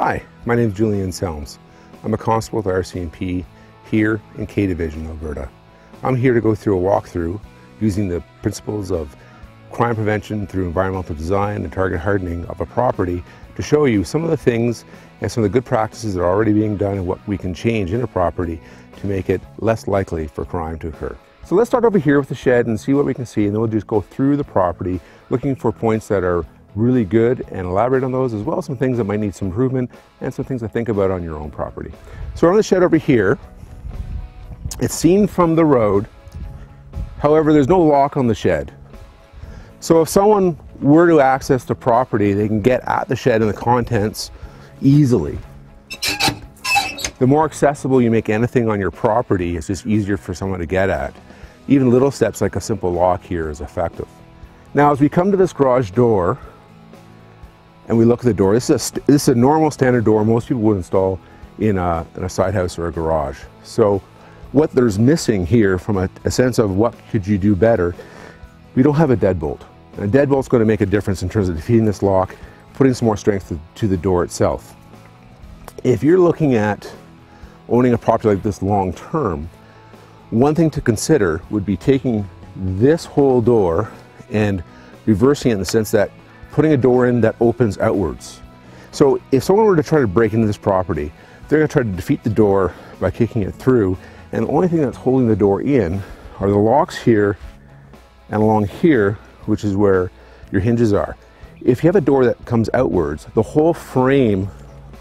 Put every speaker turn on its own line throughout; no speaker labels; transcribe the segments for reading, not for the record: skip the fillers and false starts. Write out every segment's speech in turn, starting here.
Hi, my name is Julian Selms. I'm a constable with RCMP here in K Division, Alberta. I'm here to go through a walkthrough using the principles of crime prevention through environmental design and target hardening of a property to show you some of the things and some of the good practices that are already being done and what we can change in a property to make it less likely for crime to occur. So let's start over here with the shed and see what we can see, and then we'll just go through the property looking for points that are really good and elaborate on those, as well as some things that might need some improvement and some things to think about on your own property. So we're on the shed over here. It's seen from the road. However, there's no lock on the shed. So if someone were to access the property, they can get at the shed and the contents easily. The more accessible you make anything on your property, it's just easier for someone to get at. Even little steps like a simple lock here is effective. Now, as we come to this garage door and we look at the door, this is a normal standard door most people would install in a side house or a garage. So what there's missing here from a sense of what could you do better, we don't have a deadbolt. A deadbolt's going to make a difference in terms of defeating this lock, putting some more strength to the door itself. If you're looking at owning a property like this long term, one thing to consider would be taking this whole door and reversing it in the sense that putting a door in that opens outwards. So if someone were to try to break into this property, they're going to try to defeat the door by kicking it through, and the only thing that's holding the door in are the locks here and along here, which is where your hinges are. If you have a door that comes outwards, the whole frame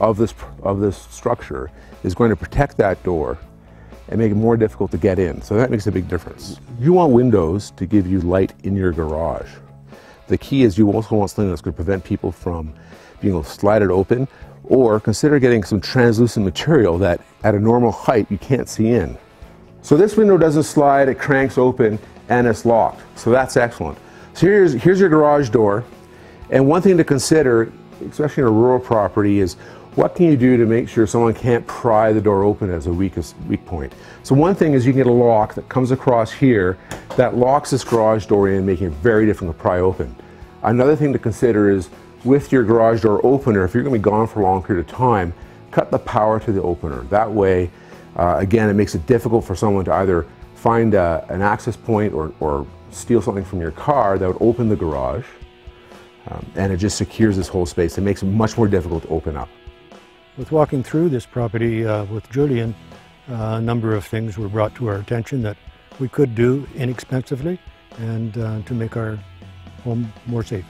of this structure is going to protect that door and make it more difficult to get in. So that makes a big difference. You want windows to give you light in your garage. The key is you also want something that's going to prevent people from being able to slide it open, or consider getting some translucent material that at a normal height you can't see in. So this window doesn't slide, it cranks open and it's locked. So that's excellent. So here's your garage door. And one thing to consider, especially in a rural property, is what can you do to make sure someone can't pry the door open as a weak point. So one thing is you can get a lock that comes across here that locks this garage door in, making it very difficult to pry open. Another thing to consider is with your garage door opener, if you're going to be gone for a long period of time, cut the power to the opener. That way, again, it makes it difficult for someone to either find an access point or steal something from your car that would open the garage, and it just secures this whole space. It makes it much more difficult to open up.
With walking through this property with Julian, a number of things were brought to our attention that we could do inexpensively and to make our home more safe.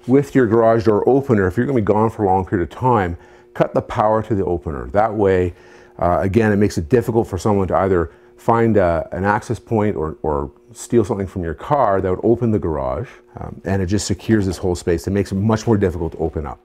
With your garage door opener, if you're going to be gone for a long period of time, cut the power to the opener. That way, again, it makes it difficult for someone to either find an access point or steal something from your car that would open the garage, and it just secures this whole space. It makes it much more difficult to open up.